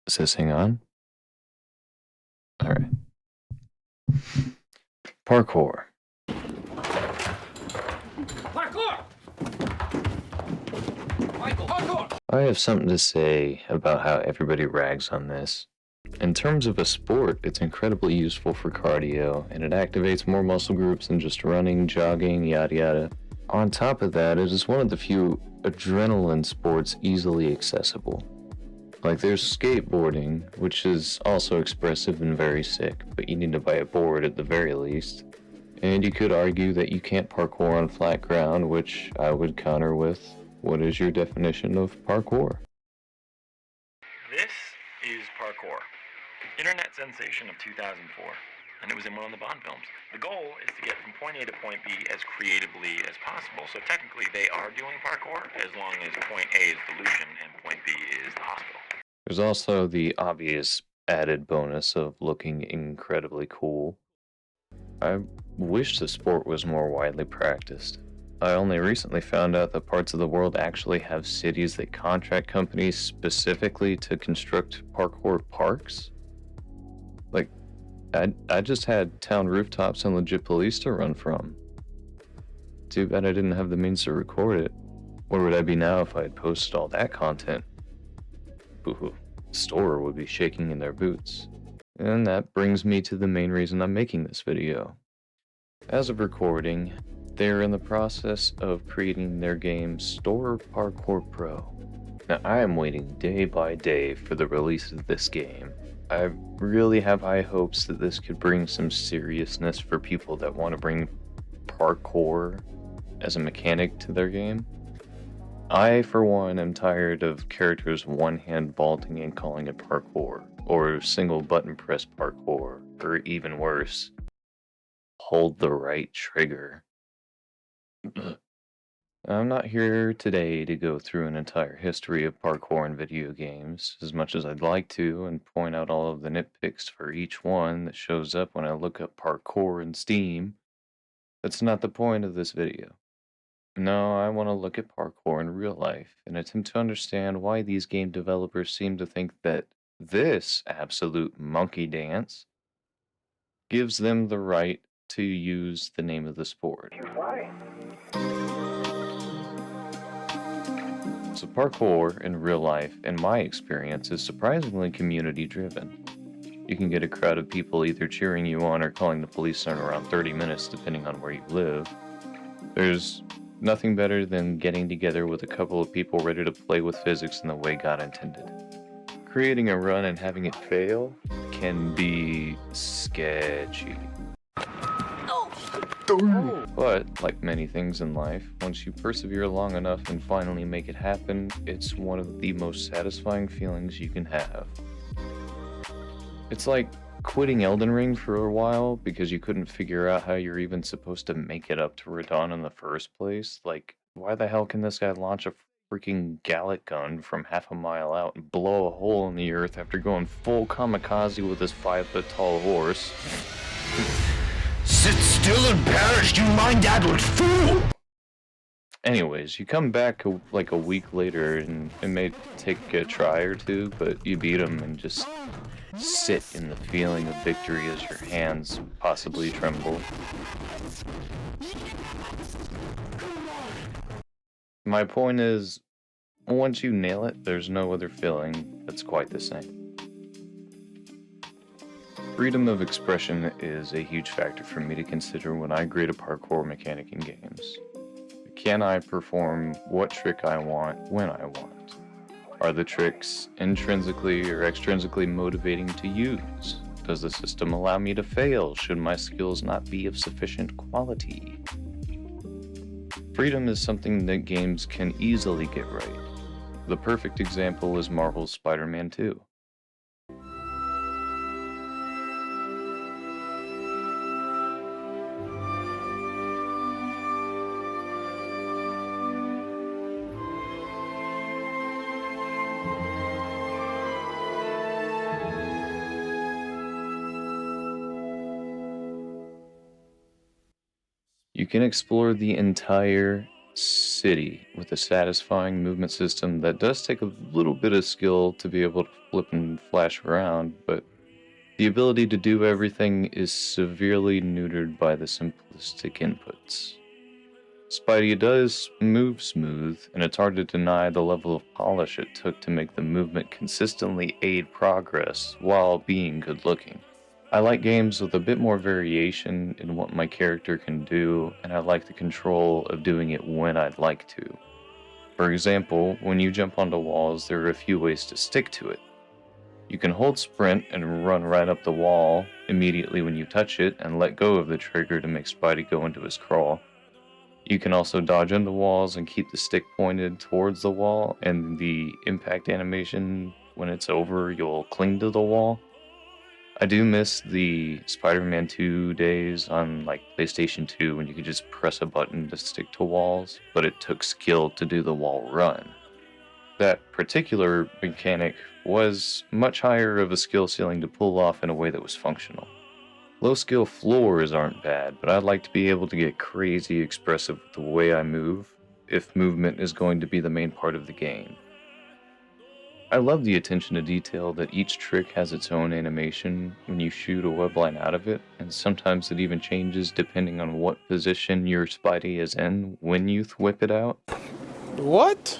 Is this thing on? All right. Parkour. Parkour! Michael, parkour! I have something to say about how everybody rags on this. In terms of a sport, it's incredibly useful for cardio, and it activates more muscle groups than just running, jogging, yada yada. On top of that, it is one of the few adrenaline sports easily accessible. Like there's skateboarding, which is also expressive and very sick, but you need to buy a board at the very least. And you could argue that you can't parkour on flat ground, which I would counter with, what is your definition of parkour? This is Parkour, internet sensation of 2004, and it was in one of the Bond films. The goal is to get from point A to point B as creatively as possible, so technically they are doing parkour as long as point A is delusion and point B is the hospital. There's also the obvious added bonus of looking incredibly cool. I wish the sport was more widely practiced. I only recently found out that parts of the world actually have cities that contract companies specifically to construct parkour parks. Like, I just had town rooftops and legit police to run from. Too bad I didn't have the means to record it. Where would I be now if I had posted all that content? Boo-hoo. The store would be shaking in their boots. And that brings me to the main reason I'm making this video. As of recording, they're in the process of creating their game Store Parkour Pro. Now I am waiting day by day for the release of this game. I really have high hopes that this could bring some seriousness for people that want to bring parkour as a mechanic to their game. I, for one, am tired of characters one-hand vaulting and calling it parkour, or single button press parkour, or even worse, hold the right trigger. I'm not here today to go through an entire history of parkour in video games, as much as I'd like to, and point out all of the nitpicks for each one that shows up when I look up parkour in Steam. That's not the point of this video. No, I want to look at parkour in real life and attempt to understand why these game developers seem to think that this absolute monkey dance gives them the right to use the name of the sport. So parkour in real life, in my experience, is surprisingly community driven. You can get a crowd of people either cheering you on or calling the police in around 30 minutes depending on where you live. There's nothing better than getting together with a couple of people ready to play with physics in the way God intended. Creating a run and having it fail can be sketchy. But, like many things in life, once you persevere long enough and finally make it happen, it's one of the most satisfying feelings you can have. It's like quitting Elden Ring for a while because you couldn't figure out how you're even supposed to make it up to Radon in the first place. Like, why the hell can this guy launch a freaking Gallic gun from half a mile out and blow a hole in the earth after going full kamikaze with his 5-foot-tall horse? Sit still and perish, you mind-addled fool! Anyways, you come back like a week later and it may take a try or two, but you beat him and just sit in the feeling of victory as your hands possibly tremble. My point is, once you nail it, there's no other feeling that's quite the same. Freedom of expression is a huge factor for me to consider when I grade a parkour mechanic in games. Can I perform what trick I want when I want? Are the tricks intrinsically or extrinsically motivating to use? Does the system allow me to fail should my skills not be of sufficient quality? Freedom is something that games can easily get right. The perfect example is Marvel's Spider-Man 2. You can explore the entire city with a satisfying movement system that does take a little bit of skill to be able to flip and flash around, but the ability to do everything is severely neutered by the simplistic inputs. Spidey does move smooth, and it's hard to deny the level of polish it took to make the movement consistently aid progress while being good looking. I like games with a bit more variation in what my character can do, and I like the control of doing it when I'd like to. For example, when you jump onto walls, there are a few ways to stick to it. You can hold sprint and run right up the wall immediately when you touch it and let go of the trigger to make Spidey go into his crawl. You can also dodge into walls and keep the stick pointed towards the wall, and the impact animation, when it's over, you'll cling to the wall. I do miss the Spider-Man 2 days on like PlayStation 2 when you could just press a button to stick to walls, but it took skill to do the wall run. That particular mechanic was much higher of a skill ceiling to pull off in a way that was functional. Low skill floors aren't bad, but I'd like to be able to get crazy expressive with the way I move if movement is going to be the main part of the game. I love the attention to detail that each trick has its own animation when you shoot a web line out of it, and sometimes it even changes depending on what position your Spidey is in when you whip it out. What?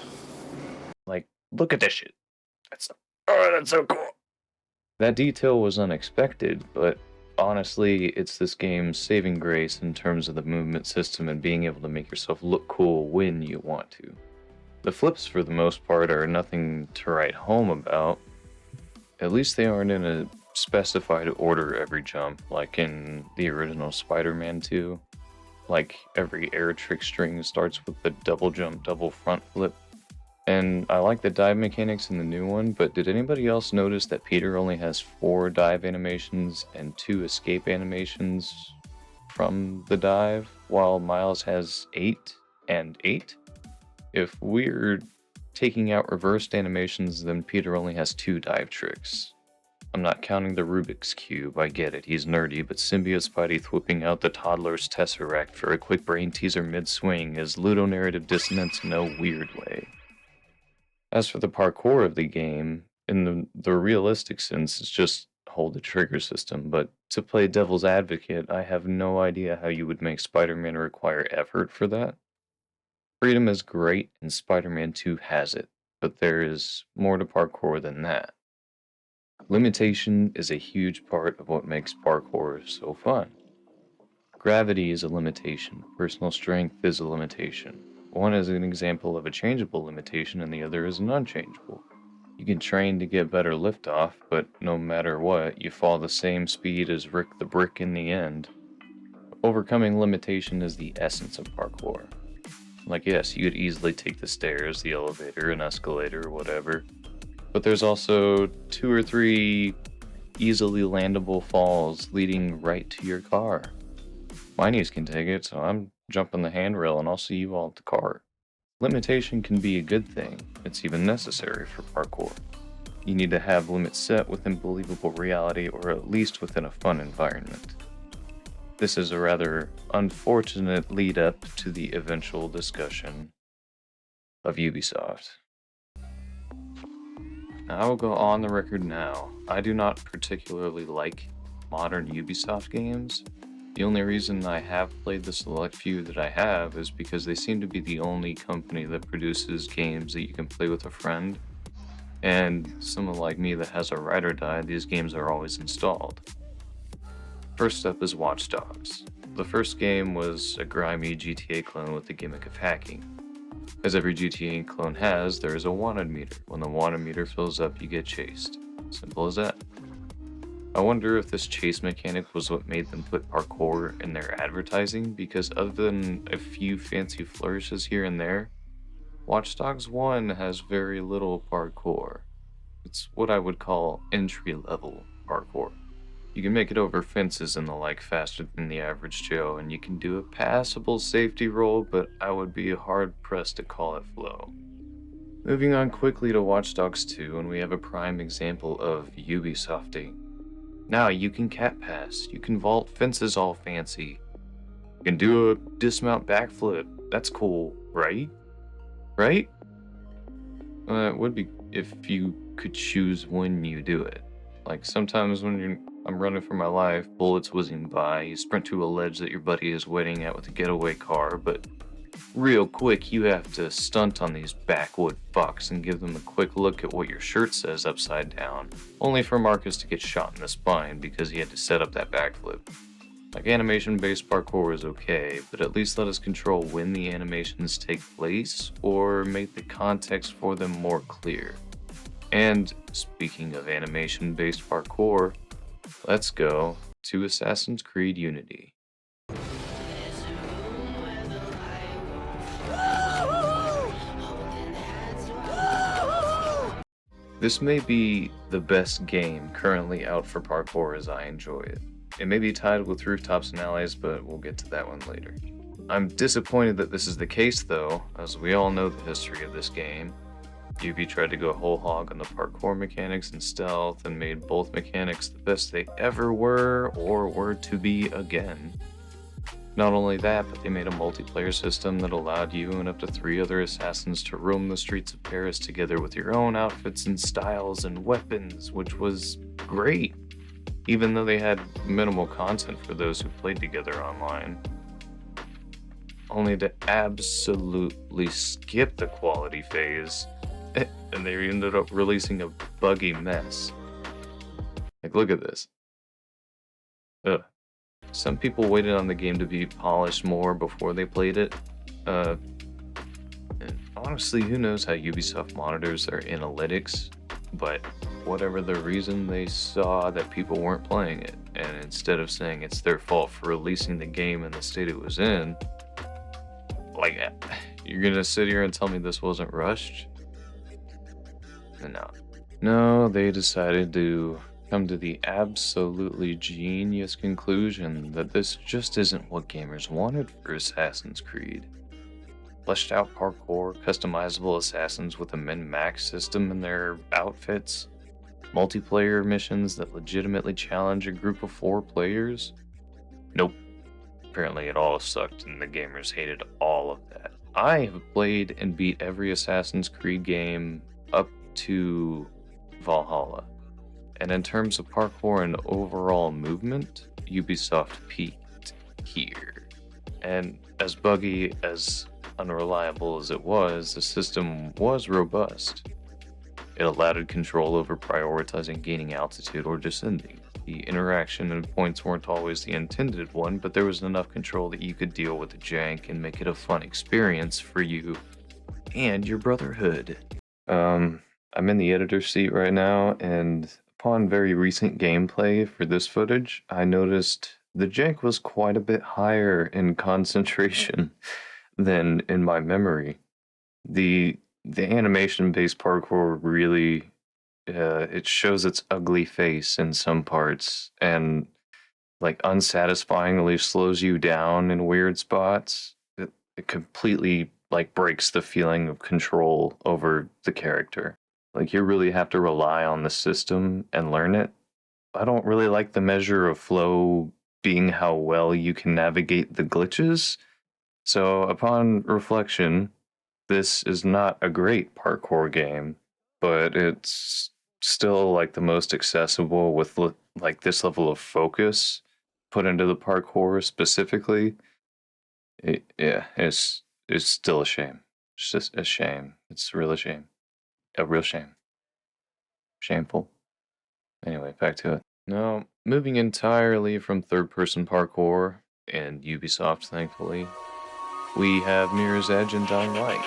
Like, look at this shit. That's so cool. That detail was unexpected, but honestly, it's this game's saving grace in terms of the movement system and being able to make yourself look cool when you want to. The flips, for the most part, are nothing to write home about. At least they aren't in a specified order every jump, like in the original Spider-Man 2. Like, every air trick string starts with the double jump, double front flip. And I like the dive mechanics in the new one, but did anybody else notice that Peter only has 4 dive animations and 2 escape animations from the dive, while Miles has 8 and 8? If we're taking out reversed animations, then Peter only has 2 dive tricks. I'm not counting the Rubik's Cube, I get it, he's nerdy, but Symbiote Spidey whipping out the toddler's Tesseract for a quick brain teaser mid-swing is ludonarrative dissonance in a weird way. As for the parkour of the game, in the realistic sense, it's just hold the trigger system, but to play devil's advocate, I have no idea how you would make Spider-Man require effort for that. Freedom is great, and Spider-Man 2 has it, but there is more to parkour than that. Limitation is a huge part of what makes parkour so fun. Gravity is a limitation, personal strength is a limitation. One is an example of a changeable limitation, and the other is an unchangeable. You can train to get better liftoff, but no matter what, you fall the same speed as Rick the Brick in the end. Overcoming limitation is the essence of parkour. Like, yes, you could easily take the stairs, the elevator, an escalator, or whatever. But there's also 2 or 3 easily landable falls leading right to your car. My niece can take it, so I'm jumping the handrail and I'll see you all at the car. Limitation can be a good thing. It's even necessary for parkour. You need to have limits set within believable reality, or at least within a fun environment. This is a rather unfortunate lead-up to the eventual discussion of Ubisoft. I will go on the record now. I do not particularly like modern Ubisoft games. The only reason I have played the select few that I have is because they seem to be the only company that produces games that you can play with a friend. And someone like me that has a ride or die, these games are always installed. First up is Watch Dogs. The first game was a grimy GTA clone with the gimmick of hacking. As every GTA clone has, there is a wanted meter. When the wanted meter fills up, you get chased. Simple as that. I wonder if this chase mechanic was what made them put parkour in their advertising, because other than a few fancy flourishes here and there, Watch Dogs 1 has very little parkour. It's what I would call entry-level parkour. You can make it over fences and the like faster than the average Joe, and you can do a passable safety roll, but I would be hard-pressed to call it flow. Moving on quickly to Watch Dogs 2, and we have a prime example of Ubisofting. Now you can cat pass, you can vault fences all fancy, you can do a dismount backflip, that's cool, right? Right? It would be if you could choose when you do it. Like sometimes when I'm running for my life, bullets whizzing by, you sprint to a ledge that your buddy is waiting at with a getaway car, but real quick you have to stunt on these backwood fucks and give them a quick look at what your shirt says upside down, only for Marcus to get shot in the spine because he had to set up that backflip. Like animation-based parkour is okay, but at least let us control when the animations take place, or make the context for them more clear. And speaking of animation-based parkour, let's go to Assassin's Creed Unity. This may be the best game currently out for parkour as I enjoy it. It may be tied with Rooftops and Allies, but we'll get to that one later. I'm disappointed that this is the case though, as we all know the history of this game. Ubi tried to go whole hog on the parkour mechanics and stealth and made both mechanics the best they ever were or were to be again. Not only that, but they made a multiplayer system that allowed you and up to 3 other assassins to roam the streets of Paris together with your own outfits and styles and weapons, which was great, even though they had minimal content for those who played together online. Only to absolutely skip the quality phase, and they ended up releasing a buggy mess. Like, look at this. Ugh. Some people waited on the game to be polished more before they played it. And honestly, who knows how Ubisoft monitors their analytics, but whatever the reason, they saw that people weren't playing it, and instead of saying it's their fault for releasing the game in the state it was in, like, you're gonna sit here and tell me this wasn't rushed? No, they decided to come to the absolutely genius conclusion that this just isn't what gamers wanted for Assassin's Creed. Fleshed out parkour, customizable assassins with a min-max system in their outfits, multiplayer missions that legitimately challenge a group of 4 players? Nope. Apparently it all sucked and the gamers hated all of that. I have played and beat every Assassin's Creed game up to Valhalla. And in terms of parkour and overall movement, Ubisoft peaked here. And as buggy, as unreliable as it was, the system was robust. It allowed control over prioritizing gaining altitude or descending. The interaction and points weren't always the intended one, but there was enough control that you could deal with the jank and make it a fun experience for you and your brotherhood. I'm in the editor's seat right now, and upon very recent gameplay for this footage, I noticed the jank was quite a bit higher in concentration than in my memory. The animation-based parkour really, it shows its ugly face in some parts, and like unsatisfyingly slows you down in weird spots. It completely like breaks the feeling of control over the character. Like, you really have to rely on the system and learn it. I don't really like the measure of flow being how well you can navigate the glitches. So upon reflection, this is not a great parkour game, but it's still like the most accessible with like this level of focus put into the parkour specifically. It's still a shame. It's just a shame. It's a real shame. A real shame. Shameful. Anyway, back to it. Now, moving entirely from third-person parkour, and Ubisoft, thankfully, we have Mirror's Edge and Dying Light.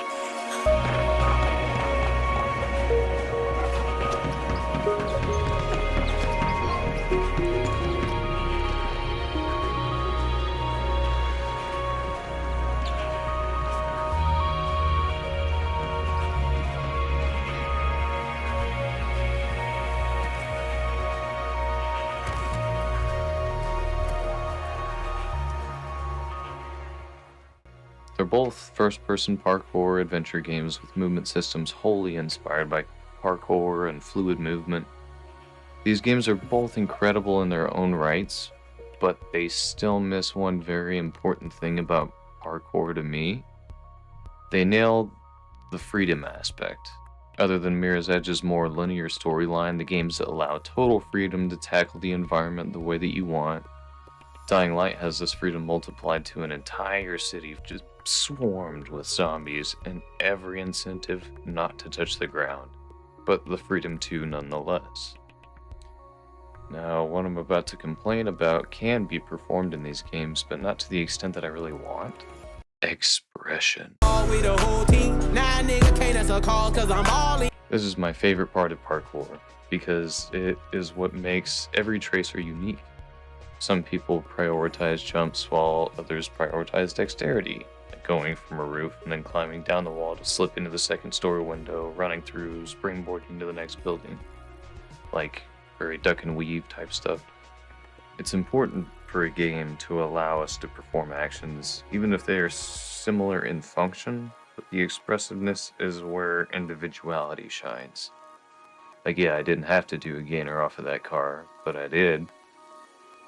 They're both first-person parkour adventure games with movement systems wholly inspired by parkour and fluid movement. These games are both incredible in their own rights, but they still miss one very important thing about parkour to me. They nailed the freedom aspect. Other than Mirror's Edge's more linear storyline, the games allow total freedom to tackle the environment the way that you want. Dying Light has this freedom multiplied to an entire city just swarmed with zombies and every incentive not to touch the ground, but the freedom to nonetheless. Now, what I'm about to complain about can be performed in these games, but not to the extent that I really want. Expression. This is my favorite part of parkour, because it is what makes every tracer unique. Some people prioritize jumps while others prioritize dexterity, like going from a roof and then climbing down the wall to slip into the second story window, running through, springboarding to the next building. Like very duck and weave type stuff. It's important for a game to allow us to perform actions, even if they are similar in function, but the expressiveness is where individuality shines. Like, yeah, I didn't have to do a gainer off of that car, but I did.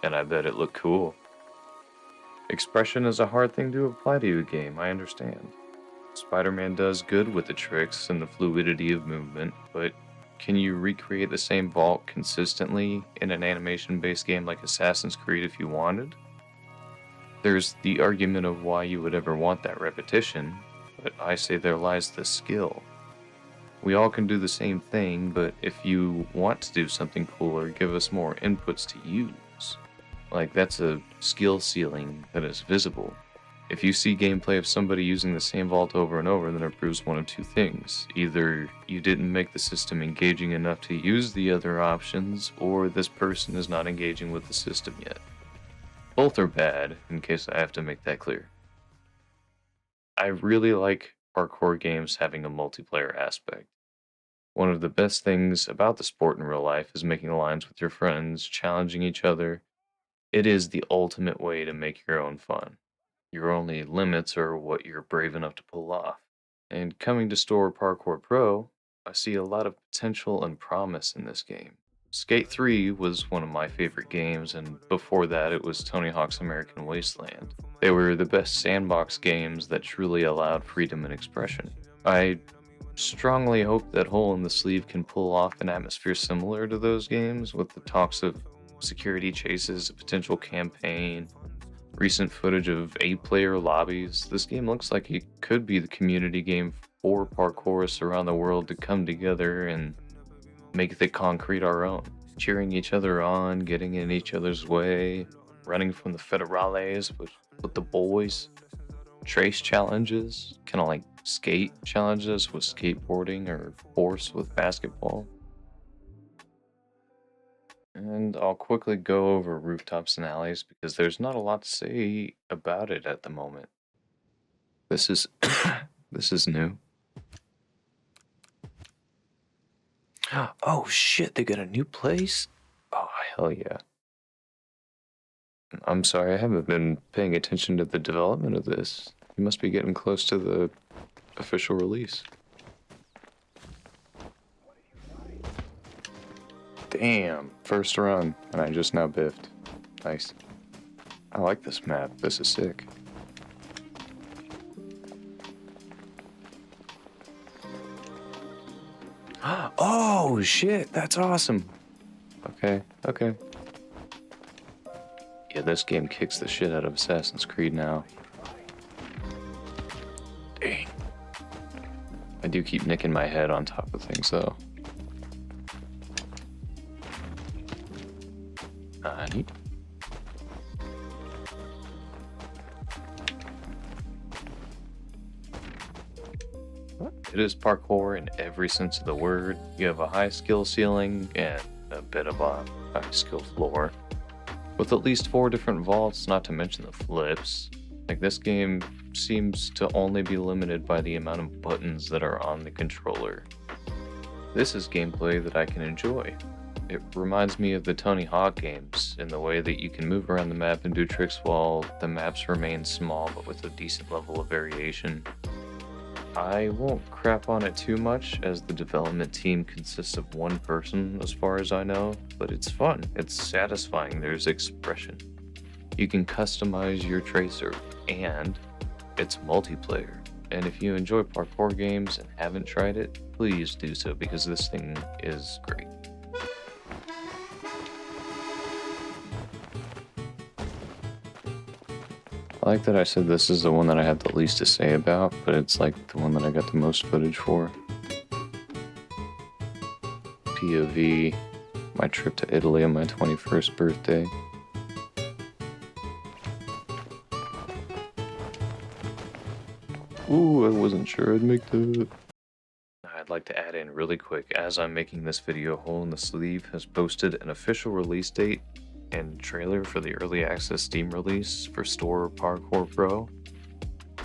And I bet it looked cool. Expression is a hard thing to apply to a game, I understand. Spider-Man does good with the tricks and the fluidity of movement, but can you recreate the same vault consistently in an animation-based game like Assassin's Creed if you wanted? There's the argument of why you would ever want that repetition, but I say there lies the skill. We all can do the same thing, but if you want to do something cooler, give us more inputs to use. Like, that's a skill ceiling that is visible. If you see gameplay of somebody using the same vault over and over, then it proves one of two things. Either you didn't make the system engaging enough to use the other options, or this person is not engaging with the system yet. Both are bad, in case I have to make that clear. I really like parkour games having a multiplayer aspect. One of the best things about the sport in real life is making alliance with your friends, challenging each other. It is the ultimate way to make your own fun. Your only limits are what you're brave enough to pull off. And coming to Store Parkour Pro, I see a lot of potential and promise in this game. Skate 3 was one of my favorite games, and before that it was Tony Hawk's American Wasteland. They were the best sandbox games that truly allowed freedom and expression. I strongly hope that Hole in the Sleeve can pull off an atmosphere similar to those games, with the talks of security chases, a potential campaign, recent footage of 8-player lobbies. This game looks like it could be the community game for parkourists around the world to come together and make the concrete our own. Cheering each other on, getting in each other's way, running from the federales with the boys, trace challenges, kind of like skate challenges with skateboarding or force with basketball. And I'll quickly go over rooftops and alleys because there's not a lot to say about it at the moment. This is this is new. Oh shit, they got a new place? Oh hell yeah. I'm sorry, I haven't been paying attention to the development of this. You must be getting close to the official release. Damn, first run, and I just now biffed. Nice. I like this map, this is sick. Oh shit, that's awesome. Okay. Yeah, this game kicks the shit out of Assassin's Creed now. Dang. I do keep nicking my head on top of things though. Neat. It is parkour in every sense of the word. You have a high skill ceiling and a bit of a high skill floor, with at least 4 different vaults, not to mention the flips. Like, this game seems to only be limited by the amount of buttons that are on the controller. This is gameplay that I can enjoy. It reminds me of the Tony Hawk games in the way that you can move around the map and do tricks while the maps remain small but with a decent level of variation. I won't crap on it too much, as the development team consists of one person as far as I know, but it's fun, it's satisfying, there's expression. You can customize your tracer, and it's multiplayer. And if you enjoy parkour games and haven't tried it, please do so because this thing is great. I like that I said this is the one that I have the least to say about, but it's like the one that I got the most footage for. POV, my trip to Italy on my 21st birthday. Ooh, I wasn't sure I'd make that. I'd like to add in really quick, as I'm making this video, Hole in the Sleeve has posted an official release date and trailer for the early access Steam release for Store Parkour Pro.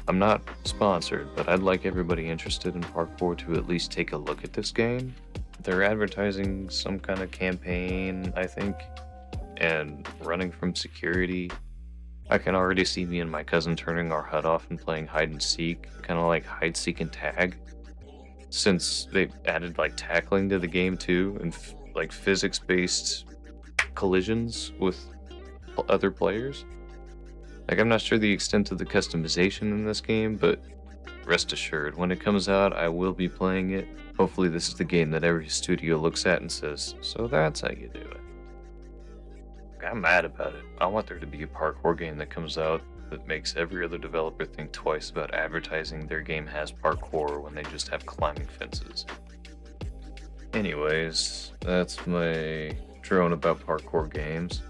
I'm not sponsored, but I'd like everybody interested in parkour to at least take a look at this game. They're advertising some kind of campaign, I think, and running from security. I can already see me and my cousin turning our HUD off and playing hide and seek, kind of like hide, seek, and tag. Since they added like tackling to the game too, and like physics-based collisions with other players. Like, I'm not sure the extent of the customization in this game, but rest assured, when it comes out, I will be playing it. Hopefully this is the game that every studio looks at and says, so that's how you do it. I'm mad about it. I want there to be a parkour game that comes out that makes every other developer think twice about advertising their game has parkour when they just have climbing fences. Anyways, that's my drone about parkour games.